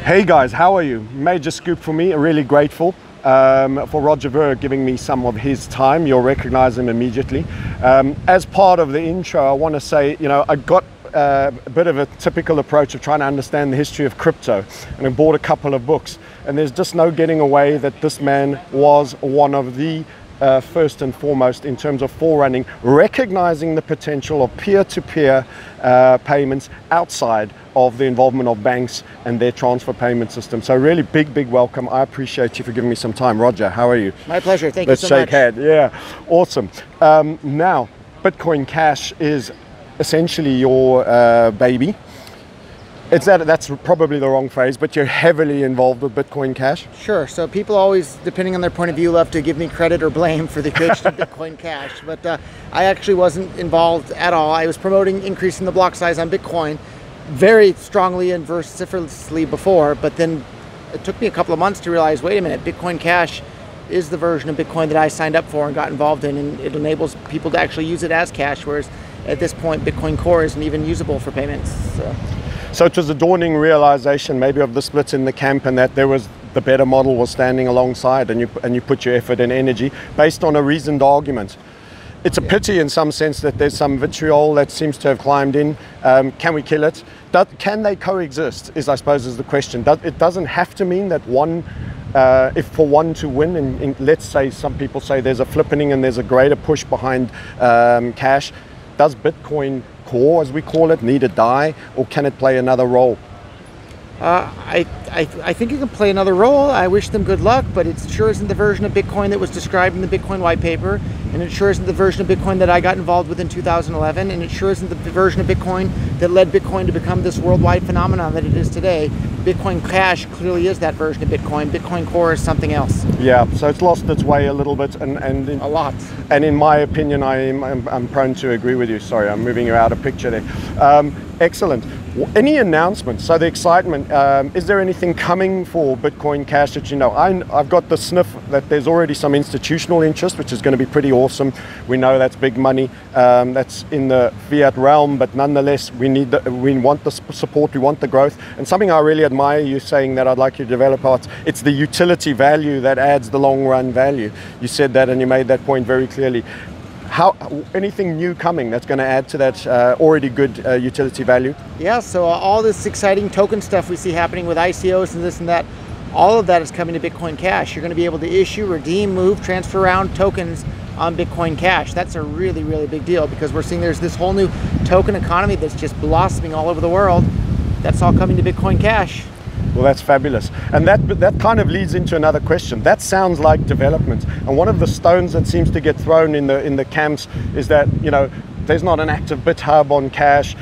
Hey guys, how are you? Major scoop for me, really grateful for Roger Ver giving me some of his time. You'll recognize him immediately. As part of the intro, I want to say, I got a bit of a typical approach of trying to understand the history of crypto, and I bought a couple of books, and there's just no getting away that this man was one of the first and foremost in terms of forerunning, recognizing the potential of peer-to-peer payments outside of the involvement of banks and their transfer payment system. So really big welcome. I appreciate you for giving me some time. Roger, how are you? My pleasure. Thank you so much. Let's shake hands. Yeah, awesome. Now, Bitcoin Cash is essentially your baby. That's probably the wrong phrase, but you're heavily involved with Bitcoin Cash. Sure. So people always, depending on their point of view, love to give me credit or blame for the creation of Bitcoin Cash. But I actually wasn't involved at all. I was promoting increasing the block size on Bitcoin very strongly and vociferously before, but then it took me a couple of months to realize, wait a minute, Bitcoin Cash is the version of Bitcoin that I signed up for and got involved in, and it enables people to actually use it as cash, whereas at this point, Bitcoin Core isn't even usable for payments. So it was a dawning realization maybe of the splits in the camp, and that the better model was standing alongside, and you put your effort and energy based on a reasoned argument. It's a pity in some sense that there's some vitriol that seems to have climbed in. Can we kill it? Can they coexist is, I suppose, is the question. It doesn't have to mean that one, if for one to win, and let's say some people say there's a flippening and there's a greater push behind cash, does Bitcoin Core, as we call it, need to die, or can it play another role? I think it can play another role. I wish them good luck, but it sure isn't the version of Bitcoin that was described in the Bitcoin white paper, and it sure isn't the version of Bitcoin that I got involved with in 2011, and it sure isn't the version of Bitcoin that led Bitcoin to become this worldwide phenomenon that it is today. Bitcoin Cash clearly is that version of Bitcoin. Bitcoin Core is something else. Yeah, so it's lost its way a little bit, and a lot. And in my opinion, I'm prone to agree with you. Sorry, I'm moving you out of picture there. Excellent. Any announcements? So the excitement, is there anything coming for Bitcoin Cash that you know? I've got the sniff that there's already some institutional interest, which is going to be pretty awesome. We know that's big money. That's in the fiat realm, but nonetheless, we want the support, we want the growth. And something I really admire you saying that I'd like you to develop out, it's the utility value that adds the long run value. You said that and you made that point very clearly. Anything new coming that's going to add to that already good utility value? Yeah, so all this exciting token stuff we see happening with ICOs and this and that, all of that is coming to Bitcoin Cash. You're going to be able to issue, redeem, move, transfer around tokens on Bitcoin Cash. That's a really big deal, because we're seeing there's this whole new token economy that's just blossoming all over the world. That's all coming to Bitcoin Cash. Well, that's fabulous. And that kind of leads into another question. That sounds like development. And one of the stones that seems to get thrown in the camps is that, there's not an active BitHub on Cash.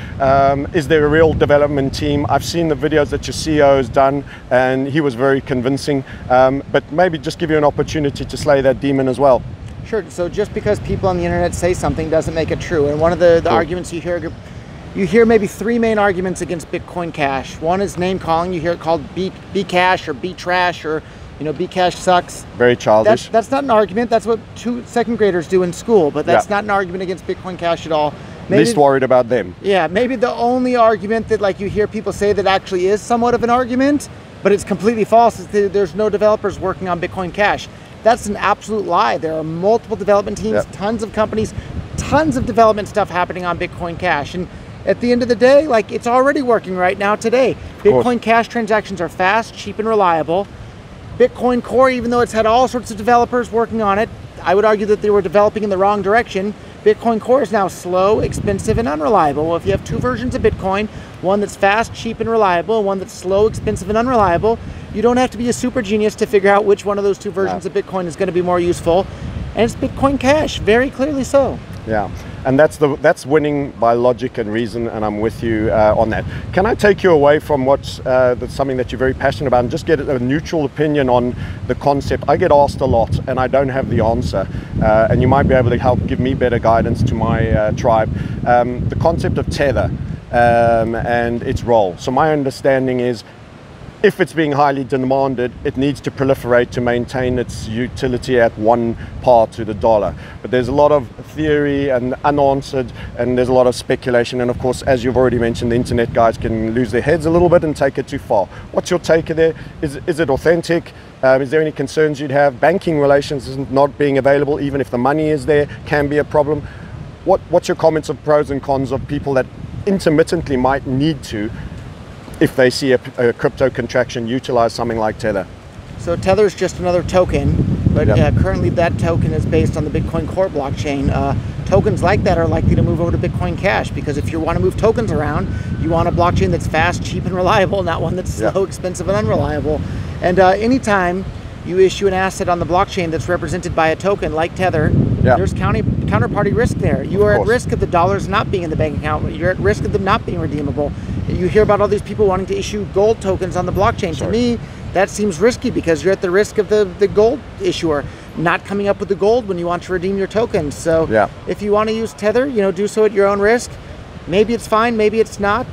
Is there a real development team? I've seen the videos that your CEO has done, and he was very convincing. But maybe just give you an opportunity to slay that demon as well. Sure. So just because people on the internet say something doesn't make it true. And one of the arguments you hear maybe three main arguments against Bitcoin Cash. One is name calling. You hear it called B-Cash or B-Trash, or B-Cash sucks. Very childish. That's not an argument. That's what second graders do in school, but that's not an argument against Bitcoin Cash at all. Least worried about them. Yeah, maybe the only argument that you hear people say that actually is somewhat of an argument, but it's completely false, is that there's no developers working on Bitcoin Cash. That's an absolute lie. There are multiple development teams, tons of companies, tons of development stuff happening on Bitcoin Cash. And at the end of the day, it's already working right now today. Bitcoin Cash transactions are fast, cheap, and reliable. Bitcoin Core, even though it's had all sorts of developers working on it, I would argue that they were developing in the wrong direction. Bitcoin Core is now slow, expensive, and unreliable. Well, if you have two versions of Bitcoin, one that's fast, cheap, and reliable, and one that's slow, expensive, and unreliable, you don't have to be a super genius to figure out which one of those two versions of Bitcoin is going to be more useful. And it's Bitcoin Cash, very clearly so. Yeah, and that's winning by logic and reason, and I'm with you on that. Can I take you away from that's something that you're very passionate about, and just get a neutral opinion on the concept? I get asked a lot, and I don't have the answer, and you might be able to help give me better guidance to my tribe. The concept of Tether and its role. So my understanding is if it's being highly demanded, it needs to proliferate to maintain its utility at 1 par to the dollar. But there's a lot of theory and unanswered, and there's a lot of speculation. And of course, as you've already mentioned, the internet guys can lose their heads a little bit and take it too far. What's your take there? Is it authentic? Is there any concerns you'd have? Banking relations not being available, even if the money is there, can be a problem. What's your comments of pros and cons of people that intermittently might need to, if they see a crypto contraction, utilize something like Tether? So Tether is just another token, but currently that token is based on the Bitcoin Core blockchain. Tokens like that are likely to move over to Bitcoin Cash, because if you want to move tokens around, you want a blockchain that's fast, cheap, and reliable, not one that's slow, expensive, and unreliable. And anytime you issue an asset on the blockchain that's represented by a token like Tether, there's counterparty risk there. You are at risk of the dollars not being in the bank account. You're at risk of them not being redeemable. You hear about all these people wanting to issue gold tokens on the blockchain. To me, that seems risky, because you're at the risk of the gold issuer not coming up with the gold when you want to redeem your tokens. So if you want to use Tether, do so at your own risk. Maybe it's fine, maybe it's not.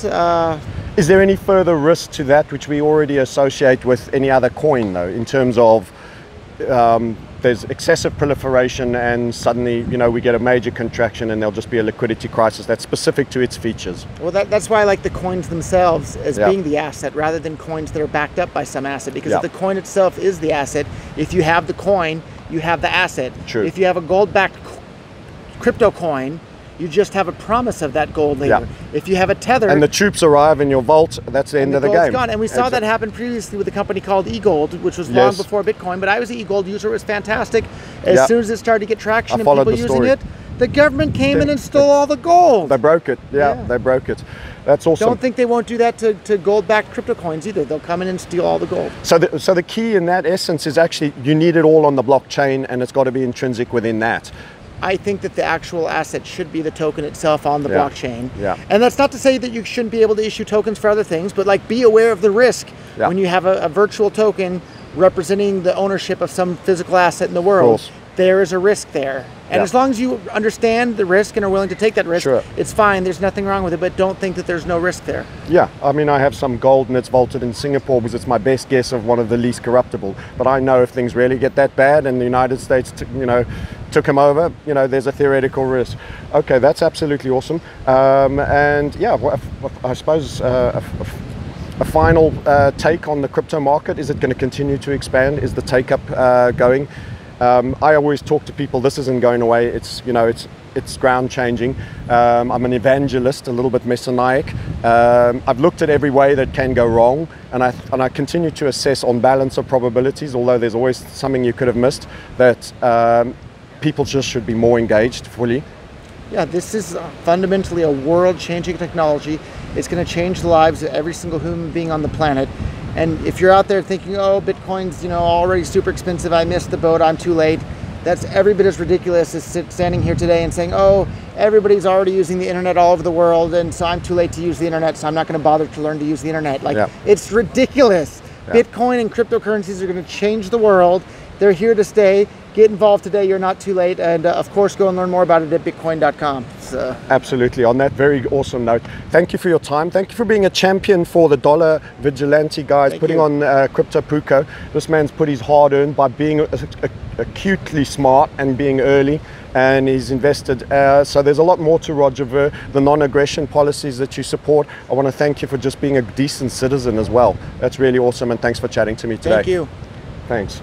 Is there any further risk to that which we already associate with any other coin, though, in terms of there's excessive proliferation and suddenly, we get a major contraction and there'll just be a liquidity crisis that's specific to its features? Well, that's why I like the coins themselves as being the asset, rather than coins that are backed up by some asset. Because if the coin itself is the asset, if you have the coin, you have the asset. True. If you have a gold-backed crypto coin, you just have a promise of that gold later. If you have a Tether, and the troops arrive in your vault, that's the end of the game. Gone. And we saw that happen previously with a company called eGold, which was long before Bitcoin. But I was an eGold user; it was fantastic. As soon as it started to get traction and people using it, the government came in and stole all the gold. They broke it. They broke it. That's awesome. Don't think they won't do that to gold-backed crypto coins either. They'll come in and steal all the gold. So the key in that essence is actually you need it all on the blockchain, and it's got to be intrinsic within that. I think that the actual asset should be the token itself on the blockchain. Yeah. And that's not to say that you shouldn't be able to issue tokens for other things, but be aware of the risk when you have a virtual token representing the ownership of some physical asset in the world. There is a risk there. And as long as you understand the risk and are willing to take that risk, it's fine. There's nothing wrong with it, but don't think that there's no risk there. Yeah, I mean, I have some gold and it's vaulted in Singapore because it's my best guess of one of the least corruptible. But I know if things really get that bad and the United States, took them over, there's a theoretical risk. Okay, that's absolutely awesome. And yeah, I suppose a final take on the crypto market. Is it going to continue to expand? Is the take-up going? I always talk to people, this isn't going away. It's ground changing. I'm an evangelist, a little bit messianic. I've looked at every way that can go wrong, and I continue to assess on balance of probabilities, although there's always something you could have missed, that people just should be more engaged fully. Yeah, this is fundamentally a world-changing technology. It's going to change the lives of every single human being on the planet. And if you're out there thinking, oh, Bitcoin's already super expensive, I missed the boat, I'm too late, that's every bit as ridiculous as standing here today and saying, oh, everybody's already using the internet all over the world, and so I'm too late to use the internet, so I'm not going to bother to learn to use the internet. It's ridiculous. Bitcoin and cryptocurrencies are going to change the world. They're here to stay. Get involved today, you're not too late, and of course go and learn more about it at bitcoin.com. Absolutely. On that very awesome note, thank you for your time. Thank you for being a champion for the dollar vigilante guys, putting on Crypto Puko. This man's put his hard earned by being acutely smart and being early, and he's invested. So there's a lot more to Roger Ver, the non-aggression policies that you support. I want to thank you for just being a decent citizen as well. That's really awesome, and thanks for chatting to me today. Thank you. Thanks.